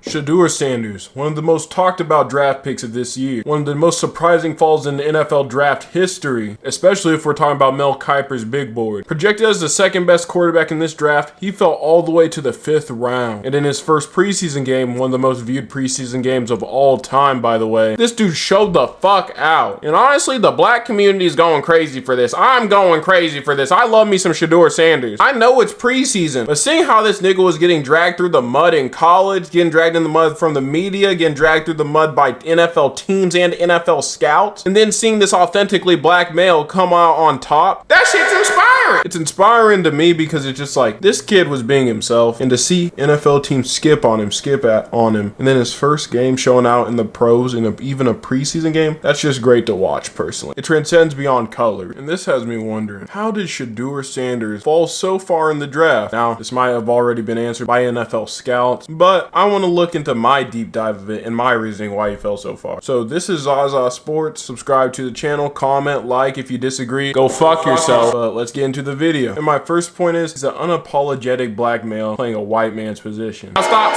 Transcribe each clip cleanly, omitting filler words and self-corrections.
Shedeur Sanders, one of the most talked about draft picks of this year. One of the most surprising falls in the NFL draft history, especially if we're talking about Mel Kiper's big board. Projected as the second best quarterback in this draft, he fell all the way to the 5th round. And in his first preseason game, one of the most viewed preseason games of all time, by the way, this dude showed the fuck out. And honestly, the black community is going crazy for this. I'm going crazy for this. I love me some Shedeur Sanders. I know it's preseason, but seeing how this nigga was getting dragged through the mud in college, getting dragged in the mud from the media, getting dragged through the mud by NFL teams and NFL scouts, and then seeing this authentically black male come out on top, that shit's inspiring. It's inspiring to me because it's just like, this kid was being himself, and to see NFL teams skip on him, and then his first game showing out in the pros in even a preseason game, that's just great to watch personally. It transcends beyond color, and this has me wondering, how did Shedeur Sanders fall so far in the draft? Now, this might have already been answered by NFL scouts, but I want to look into my deep dive of it and my reasoning why he fell so far. So this is Zaza Sports. Subscribe to the channel, comment, like. If you disagree, go fuck yourself. But let's get into the video. And my first point is, he's an unapologetic black male playing a white man's position. Now stop.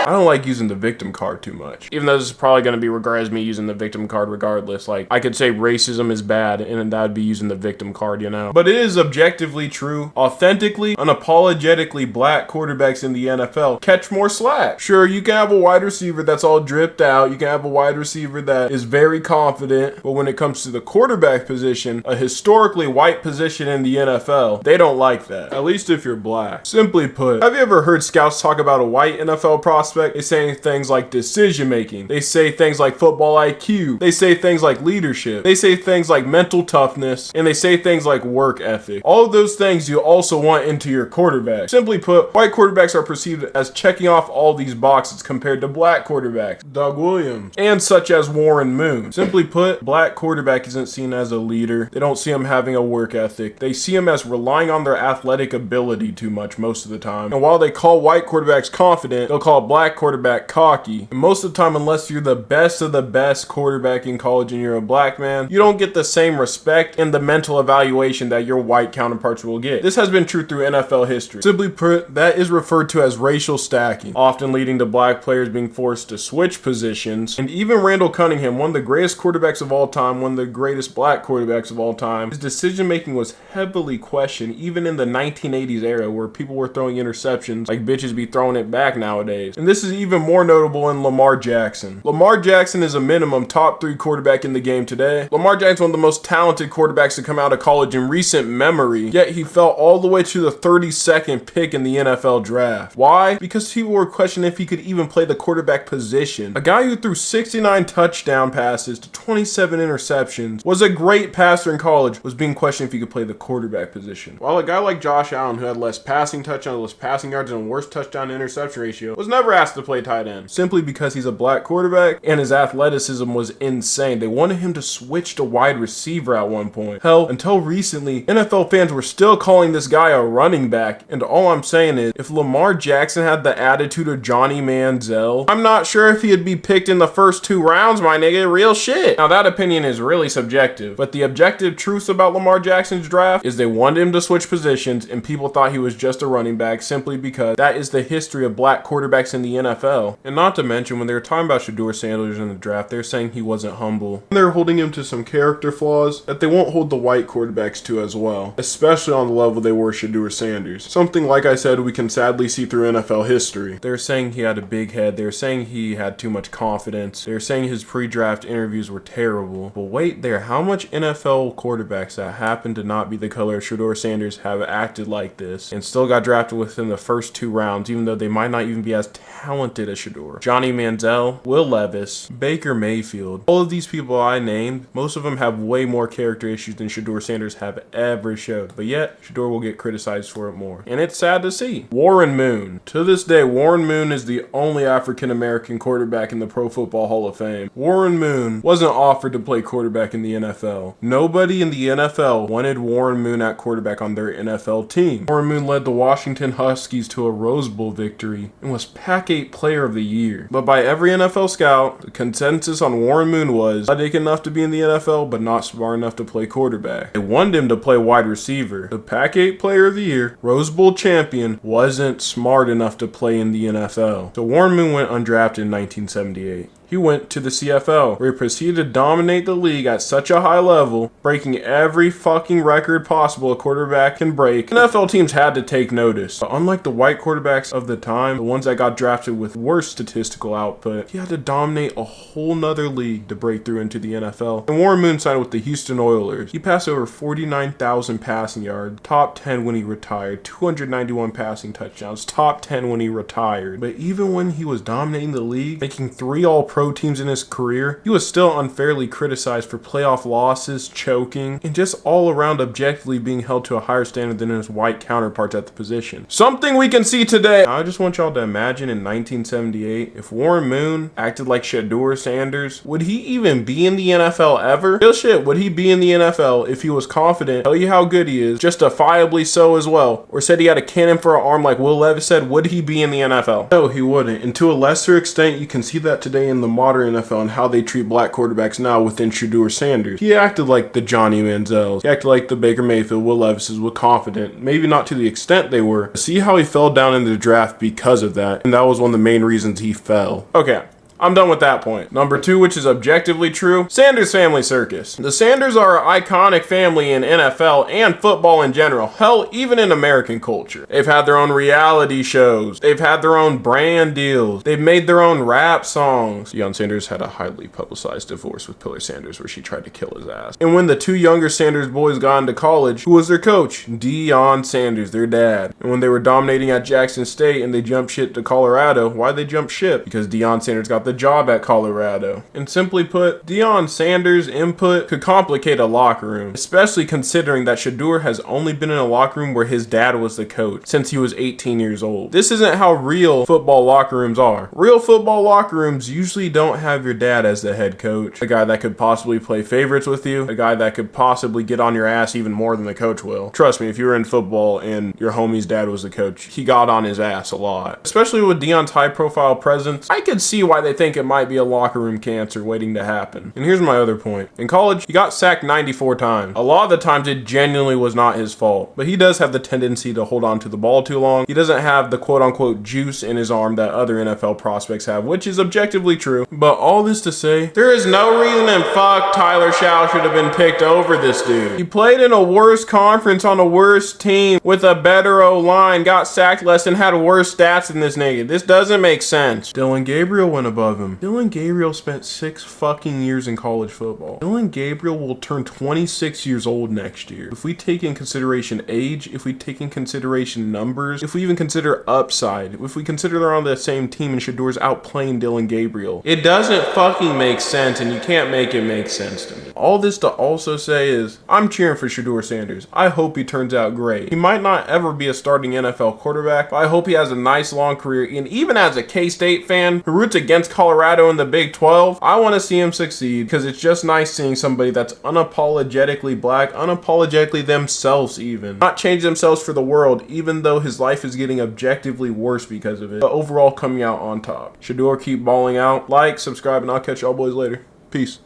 I don't like using the victim card too much. Even though this is probably going to be regarded as me using the victim card regardless. Like, I could say racism is bad and that would be using the victim card, you know? But it is objectively true. Authentically, unapologetically black quarterbacks in the NFL catch more slack. Sure, you can have a wide receiver that's all dripped out. You can have a wide receiver that is very confident. But when it comes to the quarterback position, a historically white position in the NFL, they don't like that. At least if you're black. Simply put, have you ever heard scouts talk about a white NFL prospect? They say things like decision making. They say things like football IQ. They say things like leadership. They say things like mental toughness. And they say things like work ethic. All of those things you also want into your quarterback. Simply put, white quarterbacks are perceived as checking off all these boxes compared to black quarterbacks. Doug Williams. And such as Warren Moon. Simply put, black quarterback isn't seen as a leader. They don't see him having a work ethic. They see him as relying on their athletic ability too much most of the time. And while they call white quarterbacks confident, they'll call black quarterback cocky. And most of the time, unless you're the best of the best quarterback in college and you're a black man, you don't get the same respect and the mental evaluation that your white counterparts will get. This has been true through NFL history. Simply put, that is referred to as racial stacking, often leading to black players being forced to switch positions. And even Randall Cunningham, one of the greatest quarterbacks of all time, one of the greatest black quarterbacks of all time, his decision making was heavily questioned even in the 1980s era where people were throwing interceptions like bitches be throwing it back nowadays. And this is even more notable in Lamar Jackson. Lamar Jackson is a minimum top 3 quarterback in the game today. Lamar Jackson, one of the most talented quarterbacks to come out of college in recent memory, yet he fell all the way to the 32nd pick in the NFL draft. Why? Because people were questioning if he could even play the quarterback position. A guy who threw 69 touchdown passes to 27 interceptions, was a great passer in college, was being questioned if he could play the quarterback position. While a guy like Josh Allen, who had less passing touchdowns, less passing yards, and a worse touchdown to interception ratio, was never asked to play tight end, simply because he's a black quarterback and his athleticism was insane. They wanted him to switch to wide receiver at one point. Hell, until recently, NFL fans were still calling this guy a running back. And all I'm saying is, if Lamar Jackson had the attitude of Johnny Manziel, I'm not sure if he'd be picked in the first 2 rounds, my nigga. Real shit. Now that opinion is really subjective, but the objective truth about Lamar Jackson's draft is they wanted him to switch positions and people thought he was just a running back simply because that is the history of black quarterbacks in the NFL. And not to mention, when they were talking about Shedeur Sanders in the draft, they're saying he wasn't humble. And they're holding him to some character flaws that they won't hold the white quarterbacks to as well, especially on the level they were Shedeur Sanders. Something, like I said, we can sadly see through NFL history. They're saying he had a big head. They're saying he had too much confidence. They're saying his pre-draft interviews were terrible. But wait there, how much NFL quarterbacks that happen to not be the color of Shedeur Sanders have acted like this and still got drafted within the first 2 rounds, even though they might not even be as talented as Shedeur? Johnny Manziel, Will Levis, Baker Mayfield, all of these people I named, most of them have way more character issues than Shedeur Sanders have ever showed. But yet, Shedeur will get criticized for it more. And it's sad to see. Warren Moon. To this day, Warren Moon is the only African-American quarterback in the Pro Football Hall of Fame. Warren Moon wasn't offered to play quarterback in the NFL. Nobody in the NFL wanted Warren Warren Moon at quarterback on their NFL team. Warren Moon led the Washington Huskies to a Rose Bowl victory and was Pac-8 Player of the Year. But by every NFL scout, the consensus on Warren Moon was athletic enough to be in the NFL, but not smart enough to play quarterback. They wanted him to play wide receiver. The Pac-8 Player of the Year, Rose Bowl champion, wasn't smart enough to play in the NFL. So Warren Moon went undrafted in 1978. He went to the CFL, where he proceeded to dominate the league at such a high level, breaking every fucking record possible a quarterback can break. NFL teams had to take notice. But unlike the white quarterbacks of the time, the ones that got drafted with worse statistical output, he had to dominate a whole nother league to break through into the NFL. And Warren Moon signed with the Houston Oilers. He passed over 49,000 passing yards, top 10 when he retired, 291 passing touchdowns, top 10 when he retired. But even when he was dominating the league, making 3 All-Pro teams in his career, he was still unfairly criticized for playoff losses, choking, and just all around objectively being held to a higher standard than his white counterparts at the position. Something we can see today. I just want y'all to imagine in 1978, if Warren Moon acted like Shedeur Sanders, would he even be in the NFL ever? Real shit, would he be in the NFL if he was confident, tell you how good he is, justifiably so as well, or said he had a cannon for an arm like Will Levis said, would he be in the NFL? No, he wouldn't. And to a lesser extent, you can see that today in the modern NFL and how they treat black quarterbacks now within Shedeur Sanders. He acted like the Johnny Manziels. He acted like the Baker Mayfield, Will Levises, was confident. Maybe not to the extent they were. See how he fell down in the draft because of that. And that was one of the main reasons he fell. Okay. I'm done with that point. Number 2, which is objectively true, Sanders family circus. The Sanders are an iconic family in NFL and football in general. Hell, even in American culture. They've had their own reality shows. They've had their own brand deals. They've made their own rap songs. Deion Sanders had a highly publicized divorce with Pillar Sanders where she tried to kill his ass. And when the 2 younger Sanders boys got into college, who was their coach? Deion Sanders, their dad. And when they were dominating at Jackson State and they jumped ship to Colorado, why'd they jump ship? Because Deion Sanders got the job at Colorado. And simply put, Deion Sanders' input could complicate a locker room, especially considering that Shedeur has only been in a locker room where his dad was the coach since he was 18 years old. This isn't how real football locker rooms are. Real football locker rooms usually don't have your dad as the head coach, a guy that could possibly play favorites with you, a guy that could possibly get on your ass even more than the coach will. Trust me, if you were in football and your homie's dad was the coach, he got on his ass a lot. Especially with Deion's high-profile presence, I could see why they think it might be a locker room cancer waiting to happen. And here's my other point. In college, he got sacked 94 times. A lot of the times it genuinely was not his fault, but he does have the tendency to hold on to the ball too long. He doesn't have the quote-unquote juice in his arm that other NFL prospects have, which is objectively true. But all this to say, there is no reason in fuck Tyler Shaw should have been picked over this dude. He played in a worse conference on a worse team with a better O-line, got sacked less, and had worse stats than this nigga. This doesn't make sense. Dillon Gabriel went above him. Dillon Gabriel spent 6 fucking years in college football. Dillon Gabriel will turn 26 years old next year. If we take in consideration age, if we take in consideration numbers, if we even consider upside, if we consider they're on the same team and Shedeur's outplaying Dillon Gabriel, it doesn't fucking make sense, and you can't make it make sense to me. All this to also say is, I'm cheering for Shedeur Sanders. I hope he turns out great. He might not ever be a starting NFL quarterback, but I hope he has a nice long career. And even as a K-State fan who roots against Colorado in the Big 12, I want to see him succeed because it's just nice seeing somebody that's unapologetically black, unapologetically themselves even. Not change themselves for the world, even though his life is getting objectively worse because of it, but overall coming out on top. Shedeur, keep balling out. Like, subscribe, and I'll catch y'all boys later. Peace.